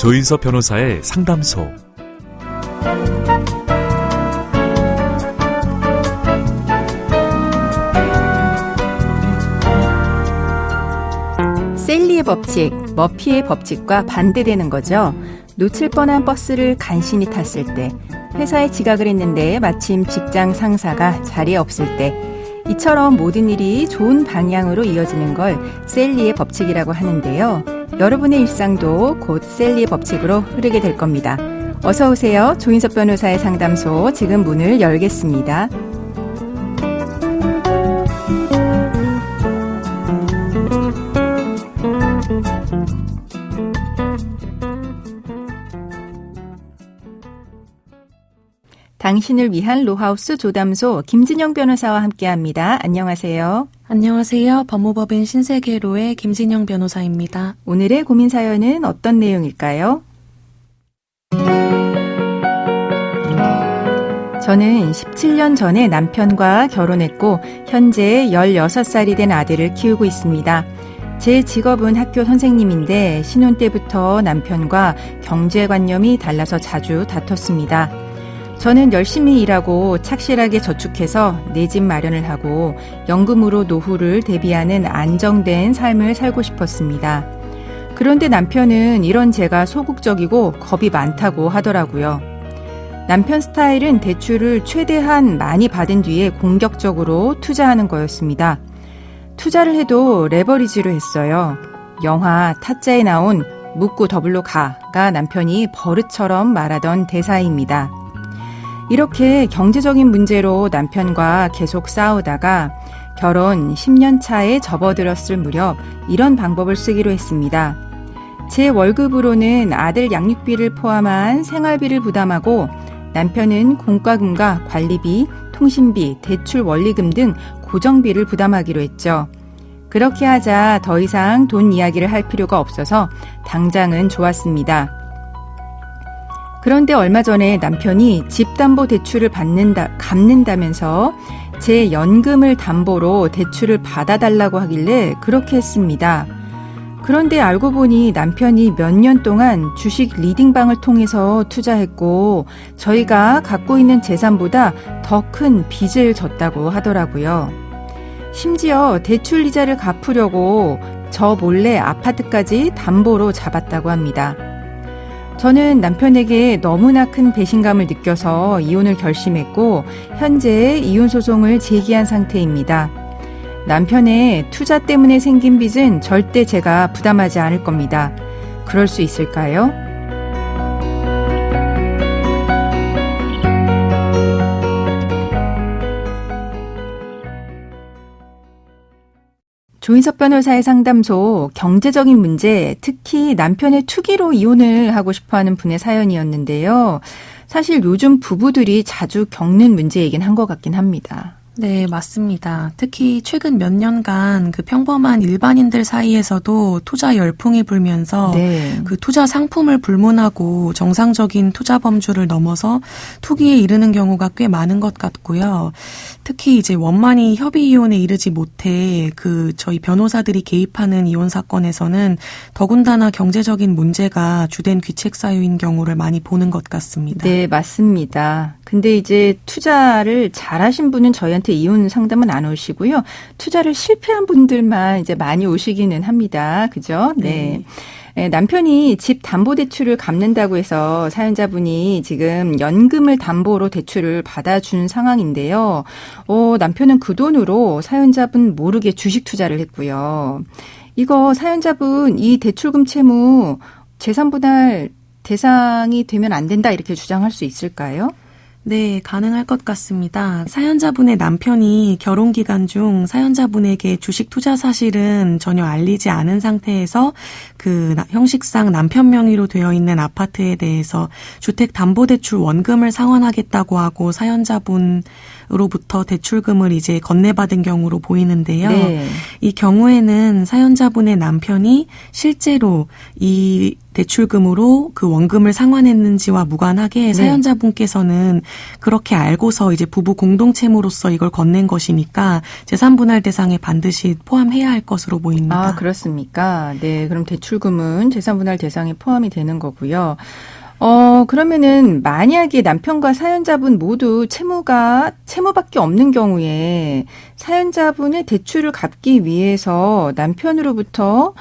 조인섭 변호사의 상담소. 셀리의 법칙, 머피의 법칙과 반대되는 거죠. 놓칠 뻔한 버스를 간신히 탔을 때, 회사에 지각을 했는데 마침 직장 상사가 자리에 없을 때, 이처럼 모든 일이 좋은 방향으로 이어지는 걸 셀리의 법칙이라고 하는데요. 여러분의 일상도 곧 셀리의 법칙으로 흐르게 될 겁니다. 어서 오세요. 조인섭 변호사의 상담소, 지금 문을 열겠습니다. 당신을 위한 로하우스 조담소 김진영 변호사와 함께합니다. 안녕하세요. 안녕하세요. 법무법인 신세계로의 김진영 변호사입니다. 오늘의 고민 사연은 어떤 내용일까요? 저는 17년 전에 남편과 결혼했고 현재 16살이 된 아들을 키우고 있습니다. 제 직업은 학교 선생님인데 신혼 때부터 남편과 경제관념이 달라서 자주 다퉜습니다. 저는 열심히 일하고 착실하게 저축해서 내 집 마련을 하고 연금으로 노후를 대비하는 안정된 삶을 살고 싶었습니다. 그런데 남편은 이런 제가 소극적이고 겁이 많다고 하더라고요. 남편 스타일은 대출을 최대한 많이 받은 뒤에 공격적으로 투자하는 거였습니다. 투자를 해도 레버리지로 했어요. 영화 타짜에 나온 묻고 더블로 가가 남편이 버릇처럼 말하던 대사입니다. 이렇게 경제적인 문제로 남편과 계속 싸우다가 결혼 10년 차에 접어들었을 무렵 이런 방법을 쓰기로 했습니다. 제 월급으로는 아들 양육비를 포함한 생활비를 부담하고 남편은 공과금과 관리비, 통신비, 대출 원리금 등 고정비를 부담하기로 했죠. 그렇게 하자 더 이상 돈 이야기를 할 필요가 없어서 당장은 좋았습니다. 그런데 얼마 전에 남편이 집담보대출을 갚는다면서 제 연금을 담보로 대출을 받아달라고 하길래 그렇게 했습니다. 그런데 알고 보니 남편이 몇 년 동안 주식 리딩방을 통해서 투자했고 저희가 갖고 있는 재산보다 더 큰 빚을 졌다고 하더라고요. 심지어 대출 이자를 갚으려고 저 몰래 아파트까지 담보로 잡았다고 합니다. 저는 남편에게 너무나 큰 배신감을 느껴서 이혼을 결심했고 현재 이혼 소송을 제기한 상태입니다. 남편의 투자 때문에 생긴 빚은 절대 제가 부담하지 않을 겁니다. 그럴 수 있을까요? 조인섭 변호사의 상담소, 경제적인 문제, 특히 남편의 투기로 이혼을 하고 싶어하는 분의 사연이었는데요. 사실 요즘 부부들이 자주 겪는 문제이긴 한 것 같긴 합니다. 네, 맞습니다. 특히 최근 몇 년간 그 평범한 일반인들 사이에서도 투자 열풍이 불면서 그 투자 상품을 불문하고 정상적인 투자 범주를 넘어서 투기에 이르는 경우가 꽤 많은 것 같고요. 특히 이제 원만히 협의 이혼에 이르지 못해 그 저희 변호사들이 개입하는 이혼 사건에서는 더군다나 경제적인 문제가 주된 귀책 사유인 경우를 많이 보는 것 같습니다. 네, 맞습니다. 근데 이제 투자를 잘하신 분은 저희한테 이혼 상담은 안 오시고요. 투자를 실패한 분들만 이제 많이 오시기는 합니다. 그죠? 네. 남편이 집 담보대출을 갚는다고 해서 사연자분이 지금 연금을 담보로 대출을 받아준 상황인데요. 남편은 그 돈으로 사연자분 모르게 주식 투자를 했고요. 이거 사연자분 이 대출금 채무 재산 분할 대상이 되면 안 된다 이렇게 주장할 수 있을까요? 네, 가능할 것 같습니다. 사연자분의 남편이 결혼 기간 중 사연자분에게 주식 투자 사실은 전혀 알리지 않은 상태에서 그 형식상 남편 명의로 되어 있는 아파트에 대해서 주택담보대출 원금을 상환하겠다고 하고 사연자분으로부터 대출금을 이제 건네받은 경우로 보이는데요. 네. 이 경우에는 사연자분의 남편이 실제로 이 대출금으로 그 원금을 상환했는지와 무관하게 네. 사연자분께서는 그렇게 알고서 이제 부부 공동채무로서 이걸 건넨 것이니까 재산분할 대상에 반드시 포함해야 할 것으로 보입니다. 아, 그렇습니까? 네, 그럼 대출금은 재산분할 대상에 포함이 되는 거고요. 그러면은 만약에 남편과 사연자분 모두 채무밖에 없는 경우에 사연자분의 대출을 갚기 위해서 남편으로부터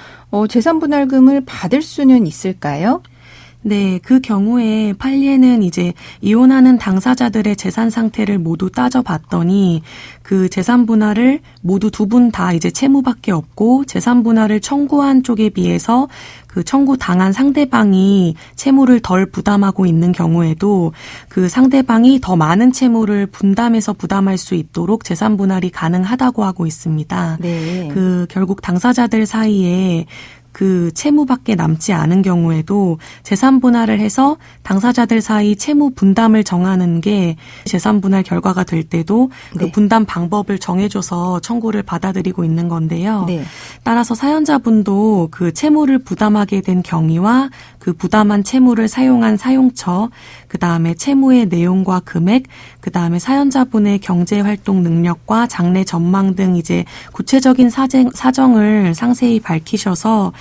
재산분할금을 받을 수는 있을까요? 네, 그 경우에 판례는 이제 이혼하는 당사자들의 재산 상태를 모두 따져봤더니 그 재산 분할을 모두 두 분 다 이제 채무밖에 없고 재산 분할을 청구한 쪽에 비해서 그 청구당한 상대방이 채무를 덜 부담하고 있는 경우에도 그 상대방이 더 많은 채무를 분담해서 부담할 수 있도록 재산 분할이 가능하다고 하고 있습니다. 네. 그 결국 당사자들 사이에 그 채무밖에 남지 않은 경우에도 재산 분할을 해서 당사자들 사이 채무 분담을 정하는 게 재산 분할 결과가 될 때도 그 네. 분담 방법을 정해줘서 청구를 받아들이고 있는 건데요. 네. 따라서 사연자분도 그 채무를 부담하게 된 경위와 그 부담한 채무를 사용한 사용처, 그다음에 채무의 내용과 금액, 그다음에 사연자분의 경제활동 능력과 장래 전망 등 이제 구체적인 사정을 상세히 밝히셔서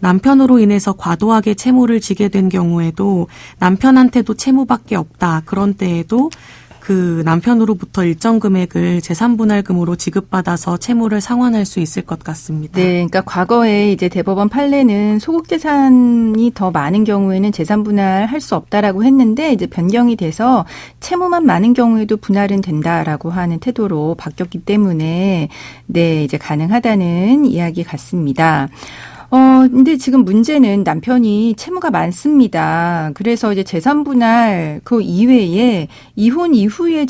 남편으로 인해서 과도하게 채무를 지게 된 경우에도 남편한테도 채무밖에 없다. 그런 때에도 그 남편으로부터 일정 금액을 재산분할금으로 지급받아서 채무를 상환할 수 있을 것 같습니다. 네, 그러니까 과거에 이제 대법원 판례는 소극 재산이 더 많은 경우에는 재산 분할할 수 없다라고 했는데 이제 변경이 돼서 채무만 많은 경우에도 분할은 된다라고 하는 태도로 바뀌었기 때문에 네, 이제 가능하다는 이야기 같습니다. 근데 지금 문제는 남편이 채무가 많습니다. 그래서 이제 재산 분할 그 이외에 이혼 이후에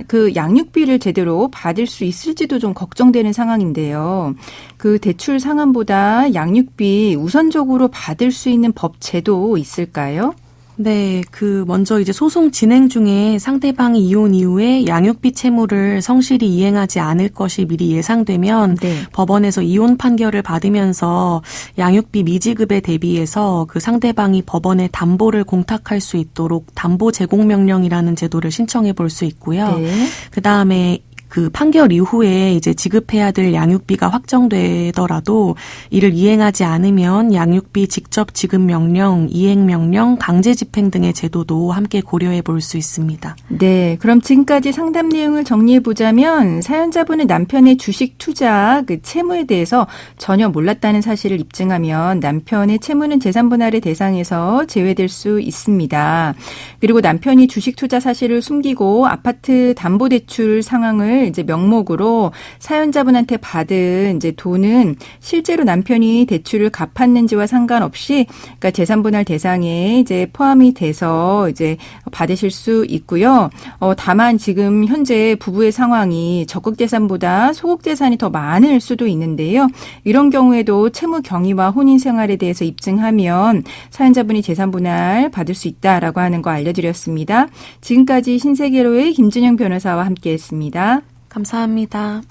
그 양육비를 제대로 받을 수 있을지도 좀 걱정되는 상황인데요. 그 대출 상환보다 양육비 우선적으로 받을 수 있는 법 제도 있을까요? 네, 먼저 이제 소송 진행 중에 상대방이 이혼 이후에 양육비 채무를 성실히 이행하지 않을 것이 미리 예상되면 네. 법원에서 이혼 판결을 받으면서 양육비 미지급에 대비해서 그 상대방이 법원에 담보를 공탁할 수 있도록 담보 제공 명령이라는 제도를 신청해 볼 수 있고요. 네. 그다음에 그 판결 이후에 이제 지급해야 될 양육비가 확정되더라도 이를 이행하지 않으면 양육비 직접 지급 명령, 이행 명령, 강제 집행 등의 제도도 함께 고려해 볼 수 있습니다. 네, 그럼 지금까지 상담 내용을 정리해 보자면 사연자분의 남편의 주식 투자 그 채무에 대해서 전혀 몰랐다는 사실을 입증하면 남편의 채무는 재산 분할의 대상에서 제외될 수 있습니다. 그리고 남편이 주식 투자 사실을 숨기고 아파트 담보 대출 상황을 이제 명목으로 사연자분한테 받은 이제 돈은 실제로 남편이 대출을 갚았는지와 상관없이 그러니까 재산 분할 대상에 이제 포함이 돼서 이제 받으실 수 있고요. 다만 지금 현재 부부의 상황이 적극 재산보다 소극 재산이 더 많을 수도 있는데요. 이런 경우에도 채무 경위와 혼인 생활에 대해서 입증하면 사연자분이 재산 분할 받을 수 있다라고 하는 거 알려드렸습니다. 지금까지 신세계로의 김준영 변호사와 함께했습니다. 감사합니다.